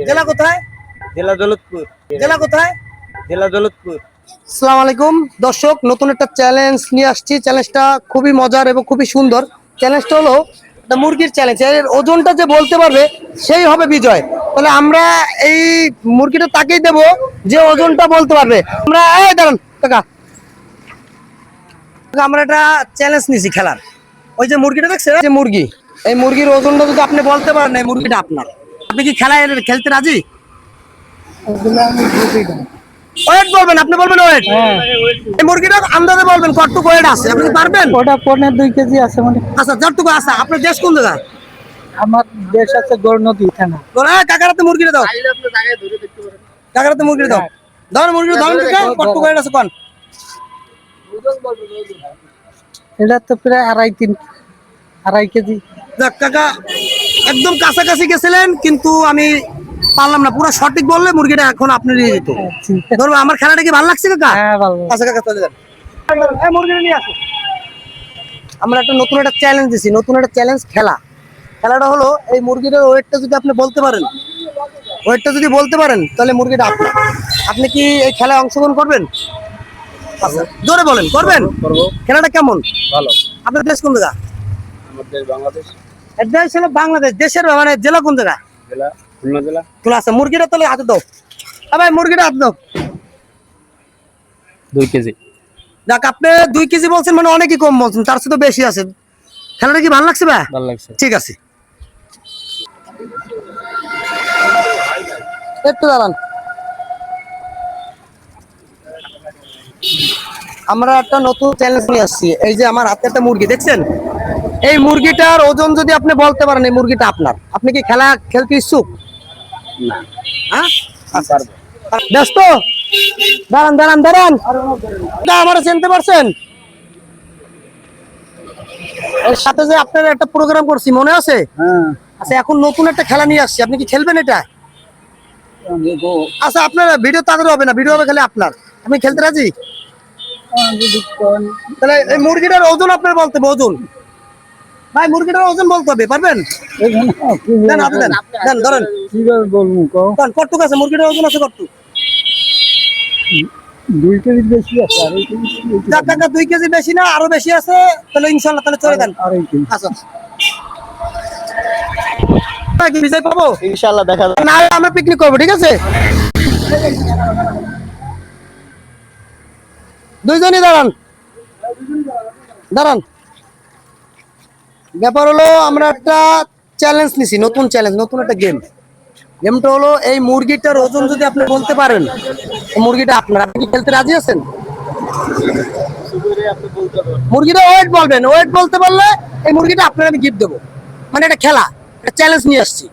জেলা কোথায়? জেলা দৌলতপুর। জেলা কোথায়? জেলা দৌলতপুর। আসসালামু আলাইকুম দর্শক, নতুন একটা চ্যালেঞ্জ নিয়ে আসছি। চ্যালেঞ্জটা খুবই মজার এবং খুবই সুন্দর। চ্যালেঞ্জটা হলো একটা মুরগির চ্যালেঞ্জ। এর ওজনটা যে বলতে পারবে সেই হবে বিজয়। তাহলে আমরা এই মুরগিটা তাকেই দেব যে ওজনটা বলতে পারবে। আমরা এই দাঁড়ান কাকা, আমরা একটা চ্যালেঞ্জ নিছি খেলার। ওই যে মুরগিটা দেখছে, যে মুরগি, এই মুরগির ওজনটা যদি আপনি বলতে পারেন এই মুরগিটা আপনার। আপনি কি খেলায় খেলতে রাজি? ওয়েট বলবেন, আপনি বলবেন ওয়েট। এই মুরগিটা আন্দাজে বলবেন কতটুকু ওয়েট আছে, আপনি কি পারবেন? ওটা 2.5 কেজি আছে মানে। আচ্ছা, যতটুকু আছে। আপনার দেশ কোন জায়গা? আমার দেশ আছে গড়নদী থানা। কাকারাতে মুরগিটা দাও, কাকারাতে মুরগিটা দাও। ধরেন মুরগিটা ধরেন কাকা, কতটুকু ওয়েট আছে কোন? এটা তো প্রায় 2.5 কেজি। দেখ কাকা, একদম কাছাকাছি গেছিলেন, কিন্তু আমি পারলাম না। পুরো সঠিক বললে মুরগিটা এখন আপনি নিয়ে যেত। ধরো আমার খেলাটা কি ভালো লাগছে কাকা? হ্যাঁ ভালো। আচ্ছা কাকা চলে যান, এই মুরগিটা নিয়ে আসো। আমরা একটা নতুন একটা চ্যালেঞ্জ দিছি, নতুন একটা চ্যালেঞ্জ খেলা। খেলাটা হলো এই মুরগিটার ওয়েটটা যদি আপনি বলতে পারেন, ওয়েটটা যদি বলতে পারেন তাহলে মুরগিটা আপনার। আপনি কি এই খেলায় অংশগ্রহণ করবেন? আচ্ছা জোরে বলেন, করবেন? করবো। খেলাটা কেমন? ভালো। আপনার দেশ কোন জায়গা? আমাদের বাংলাদেশ। দেশ হলো বাংলাদেশ। দেশের মানে জেলা কোন জায়গা? জেলা খুলনা জেলা। খোলা আছে। মুরগিটা তাহলে হাতে দাও। ভাই মুরগিটা হাতে দাও। 2 কেজি। দেখ, আপনি 2 কেজি বলছেন মানে অনেকই কম বলছেন, তার সাথে বেশি আছে। খেলাটা কি ভালো লাগছে ভাই? ভালো লাগছে। ঠিক আছে, একটু দাঁড়ান। আমরা একটা নতুন চ্যালেঞ্জ নিয়ে আসছি। এই যে আমার হাতে একটা মুরগি দেখছেন, এই মুরগিটার ওজন যদি আপনি বলতে পারেন এই মুরগিটা আপনার। আপনি কি খেলা খেলতে ইচ্ছুক? না। হ্যাঁ, পারবো। ব্যস্ত? দাঁড়ান দাঁড়ান দাঁড়ান, আমার চিনতে পারছেন? এর সাথে যে আপনারা একটা প্রোগ্রাম করছি মনে আছে? হ্যাঁ। আচ্ছা, এখন নতুন একটা খেলা নিয়ে আসছি, আপনি কি খেলবেন এটা? আচ্ছা, আপনার ভিডিও তাদের হবে না, ভিডিও হবে খালি আপনার। আপনি খেলতে রাজি? তাহলে এই মুরগিটার ওজন আপনার বলতে হবে, ওজন। ভাই মুরগিটার ওজন বলতে হবে, পারবেন? দেন হাতে দেন, দেন ধরেন। কিভাবে বলবো কও? কতটুকু আছে মুরগিটার ওজন? আছে কতটুকু? 2 কেজি বেশি আছে। আর 2 কেজি বেশি না, আরো বেশি আছে। তাহলে ইনশাল্লাহ তাহলে চলে দেন। 2.5 কেজি। আচ্ছা, কি বিজয় পাবো? ইনশাআল্লাহ দেখা যাবে। না, আমরা পিকনিক করবো, ঠিক আছে? দুইজনই দাঁড়ান, দাঁড়ান। ব্যাপার হলো আমরা একটা চ্যালেঞ্জ নিছি, নতুন চ্যালেঞ্জ, নতুন একটা গেম। গেমটা হলো এই মুরগিটার ওজন যদি আপনি বলতে পারেন মুরগিটা আপনার। আপনি কি খেলতে রাজি আছেন? মুরগিটা ওয়েট বলবেন, ওয়েট বলতে পারলে এই মুরগিটা আপনার আমি গিফট দেবো। মানে এটা খেলা, একটা চ্যালেঞ্জ নিয়ে আসছি।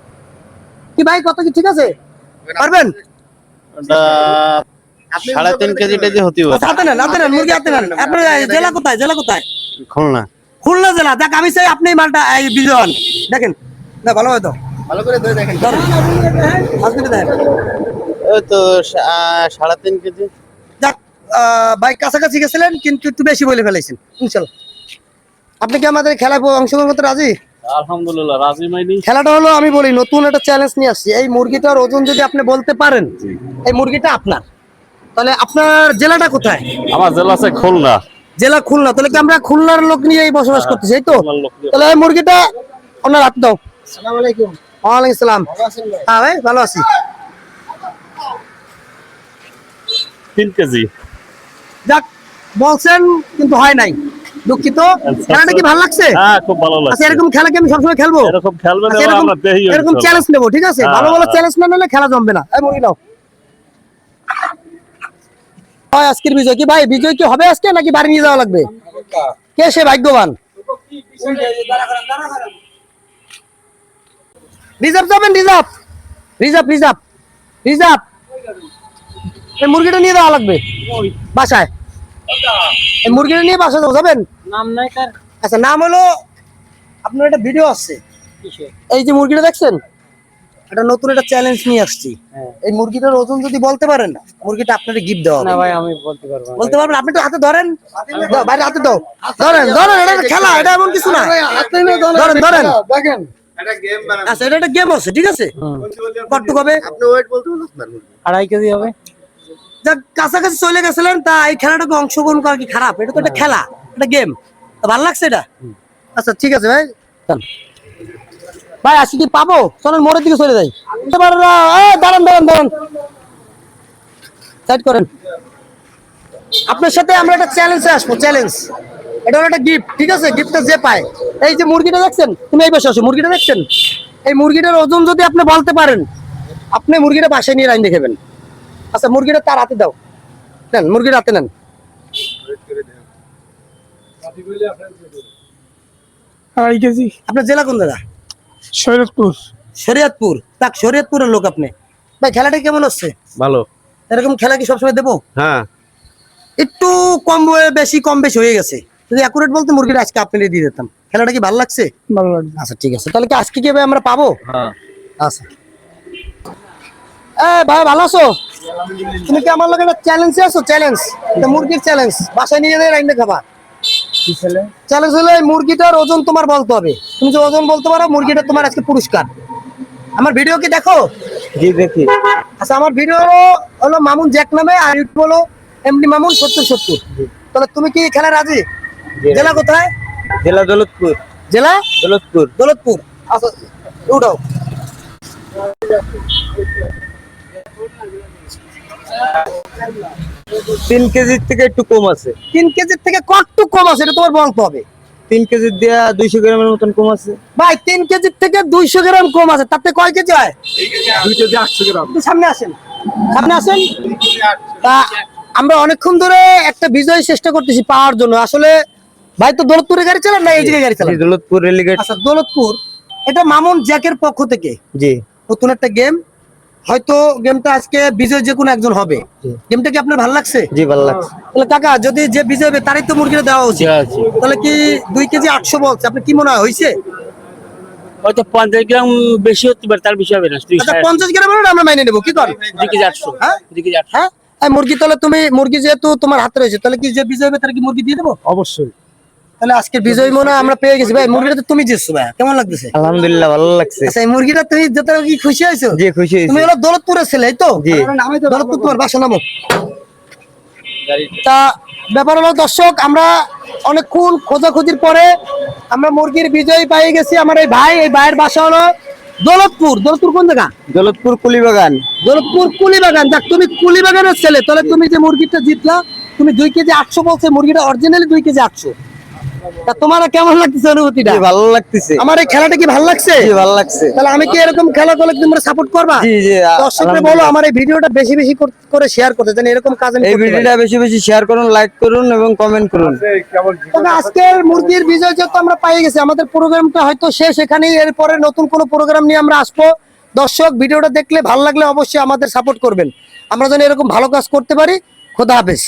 কি ভাই, কত কি ঠিক আছে? পারবেন? ওটা 3.5 কেজি টেজি হতে হবে। হাতে নেন, হাতে নেন, মুরগি হাতে নেন। আপনার জেলা কোথায়? জেলা কোথায়? খুলনা। খুলনা জেলা। দেখ, আমি চাই আপনি এই মালটা এই বিজয় হন। দেখেন না, ভালো হয়তো ভালো করে ধরে দেখেন। ওই তো 3.5 কেজি। যাক, ভাই কাছাকাছি গেছিলেন কিন্তু একটু বেশি বলে ফেলাইছেন। ইনশাল্লাহ আপনি কি আমাদের খেলায় অংশগ্রহণ করতে রাজি? আলহামদুলিল্লাহ রাজি মাইনি। খেলাটা হলো, আমি বলি নতুন একটা চ্যালেঞ্জ নিয়ে আসছি। এই মুরগিটার ওজন যদি আপনি বলতে পারেন এই মুরগিটা আপনার। তাহলে আপনার জেলাটা কোথায়? আমার জেলা আছে খুলনা। জেলা খুলনা। তাহলে কি আমরা খুলনার লোক নিয়েই বসবাস করতেছি, এই তো? তাহলে এই মুরগিটা ওনার হাত দাও। আসসালামু আলাইকুম। ওয়ালাইকুম আসসালাম। হ্যাঁ ভাই, ভালো আছি। 3 কেজি। যাক, বলছেন কিন্তু হয় নাই, দুঃখিত। খেলাটা কি ভালো লাগছে? হ্যাঁ, খুব ভালো লাগছে। আচ্ছা, এরকম খেলা কি আমি সবসময় খেলবো? এরকম খেলবেন আচ্ছা, এবং আমরা দেখি। এরকম চ্যালেঞ্জ নেবো, ঠিক আছে? ভালো ভালো চ্যালেঞ্জ না নিলে খেলা জমবে না। এই মুরগি নাও। হয় আজকের বিজয় কি ভাই? বিজয় কি হবে আজকে নাকি বাড়ি নিয়ে যাওয়া লাগবে? কে সে ভাগ্যবান? রিজার্ভ যাবেন? Reserve, reserve, reserve, reserve. এই মুরগিটা নিয়ে যাওয়া লাগবে বাসায়। এই মুরগিটা নিয়ে বাসায় যাবেন? নাম নাই কার? আচ্ছা, নাম হলো, আপনার একটা ভিডিও আছে। এই যে মুরগিটা দেখছেন, এটা নতুন একটা চ্যালেঞ্জ নিয়ে আসছি। এই মুরগিটার ওজন যদি বলতে পারেন মুরগিটা আপনাকে গিফট দেওয়া হবে। না ভাই, আমি বলতে পারবো না। বলতে পারবেন? আপনি তো হাতে ধরেন, দাও, বাইরে হাতে দাও। ধরেন ধরেন, এটা খেলা, এটা এমন কিছু না। ধরেন ধরেন, দেখেন আচ্ছা এটা একটা গেম আছে, ঠিক আছে। কতটুকু হবে? 2.5 কেজি হবে। যাক কাছাকাছি চলে গেছিলেন, তা এই খেলাটাকে অংশগ্রহণ করা কি খারাপ? এটা তো একটা খেলা, একটা গেম, ভালো লাগছে এটা। আচ্ছা ঠিক আছে ভাই, চল ভাই আসি কি পাবো? চলেন মোড়ের দিকে চলে যাই। এবার দাঁড়ান দাঁড়ান দাঁড়ান, সাইড করেন। আপনার সাথে আমরা একটা চ্যালেঞ্জে আসবো, চ্যালেঞ্জ। এটা হলো একটা গিফট, ঠিক আছে। গিফটটা যে পায়, এই যে মুরগিটা দেখছেন, তুমি এই পাশে আসো, মুরগিটা দেখছেন, এই মুরগিটার ওজন যদি আপনি বলতে পারেন, আপনি মুরগিটা বাসায় নিয়ে রাইন্দে খাবেন। আচ্ছা মুরগিটা তার হাতে দাও, নেন মুরগিটা হাতে নেন। 2.5 কেজি। আপনার জেলা কোন জায়গা? শরীয়তপুর। শরীয়তপুর। তাক শরীয়তপুরের লোক আপনি। ভাই খেলাটা কেমন হচ্ছে? ভালো। এরকম খেলা কি সবসময় দেবো? হ্যাঁ, একটু কম বেশি কম বেশি হয়ে গেছে, যদি অ্যাকুরেট বলতে মুরগিটা আজকে আপনি দিয়ে দিতাম। খেলাটা কি ভালো লাগছে? ভালো লাগছে। আচ্ছা ঠিক আছে, তাহলে কি আজকে কি ভাই আমরা পাবো? হ্যাঁ। আচ্ছা ভাই ভালো আছো? তুমি কি আমার লগে একটা চ্যালেঞ্জে আছো? চ্যালেঞ্জ, এটা মুরগির চ্যালেঞ্জ, বাসায় নিয়ে যাই রাইন্দে খাবা। কি ছেলে? চ্যালেঞ্জ হলো এই মুরগিটার ওজন তোমার বলতে হবে। তুমি যে ওজন বলতে পারো, মুরগিটা তোমার আজকে পুরস্কার। আমার ভিডিও কি দেখো? জি দেখি। আচ্ছা আমার ভিডিও হলো মামুন জ্যাক নামে, আর ইউটিউব হলো এমডি মামুন 7070। তাহলে তুমি কি খেলা রাজি? জেলা কোথায়? জেলা দৌলতপুর। জেলা দৌলতপুর। দৌলতপুর। আচ্ছা উঠাও। তিন কেজির থেকে একটু কম আছে। 3 কেজির থেকে কত কম আছে এটা তোমার বলতে হবে। 3 কেজির দেয়া 200 গ্রামের মতন কম আছে। ভাই 3 কেজির থেকে 200 গ্রাম কম আছে, তাতে কয় কেজি হয়? 2 কেজি 800 গ্রাম। একটু সামনে আসেন, সামনে আসেন। তা আমরা অনেকক্ষণ ধরে একটা বিজয় চেষ্টা করতেছি পাওয়ার জন্য। আসলে ভাই তো দৌলতপুরে গাড়ি চালান না এই জায়গায় গাড়ি চালান? দৌলতপুর রেলিগেট। আচ্ছা দৌলতপুর, এটা মামুন জ্যাকের পক্ষ থেকে জি নতুন একটা গেম। হয়তো গেমটা আজকে বিজয় যে কোনো একজন হবে। গেমটা কি আপনার ভালো লাগছে? জি ভালো লাগছে। তাহলে কাকা যদি যে বিজয় হবে তারই তো মুরগিটা দেওয়া উচিত। তাহলে কি 2 কেজি 800 বলছে, আপনি কি মনে হয় হয়েছে? হয়তো 50 গ্রাম বেশি হতে পারে, তার বেশি হবে না। আচ্ছা 50 গ্রাম হলে আমরা মাইনে নেবো, কি কর? 2 কেজি 800। হ্যাঁ 2 কেজি 800। হ্যাঁ এই মুরগি, তাহলে তুমি মুরগি যেহেতু তোমার হাতে রয়েছে, তাহলে কি যে বিজয় হবে তার কি মুরগি দিয়ে দেবো? অবশ্যই। তাহলে আজকে বিজয় মনে হয় আমরা পেয়ে গেছি। ভাই মুরগিটা তো তুমি জিতছো ভাই, কেমন লাগতেছে? আলহামদুলিল্লাহ ভালো লাগছে। আচ্ছা এই মুরগিটা তুমি যেতে কি খুশি হয়েছো? জি খুশি তুমি হয়েছি। হলো দৌলতপুরের ছেলে, এই তো? জি। দৌলতপুর তোমার বাসা, নামো। তা ব্যাপার হলো দর্শক, আমরা অনেকক্ষণ খোঁজাখুঁজির পরে আমরা মুরগির বিজয় পেয়ে গেছি। আমার এই ভাই, এই ভাইয়ের বাসা হলো দৌলতপুর। দৌলতপুর কোন জায়গা? দৌলতপুর কুলিবাগান। দৌলতপুর কুলিবাগান। যাক তুমি কুলিবাগানের ছেলে, তাহলে তুমি যে মুরগিটা জিতলা, তুমি 2 কেজি 800 বলছে, মুরগিটা অরিজিনালি 2 কেজি 800। তা তোমার কেমন লাগতেছে অনুভূতিটা? জি ভালো লাগতেছে। আমার এই খেলাটা কি ভালো লাগছে? জি ভালো লাগছে। তাহলে আমি কি এরকম খেলা করলে তোমরা সাপোর্ট করবা? জি জি দর্শকদের বলো আমার এই ভিডিওটা বেশি বেশি করে শেয়ার করতে, যেন এরকম কাজ আমি এই করতে পারি। ভিডিওটা বেশি বেশি শেয়ার করুন, লাইক করুন এবং কমেন্ট করুন। তবে আজকের মুরগির বিজয় যেহেতু আমরা পেয়ে গেছি, আমাদের প্রোগ্রামটা হয়তো শেষ এখানেই। এরপরে নতুন কোনো প্রোগ্রাম নিয়ে আমরা আসবো। দর্শক ভিডিওটা দেখলে ভালো লাগলে অবশ্যই আমাদের সাপোর্ট করবেন, আমরা যেন এরকম ভালো কাজ করতে পারি। খোদা হাফেজ।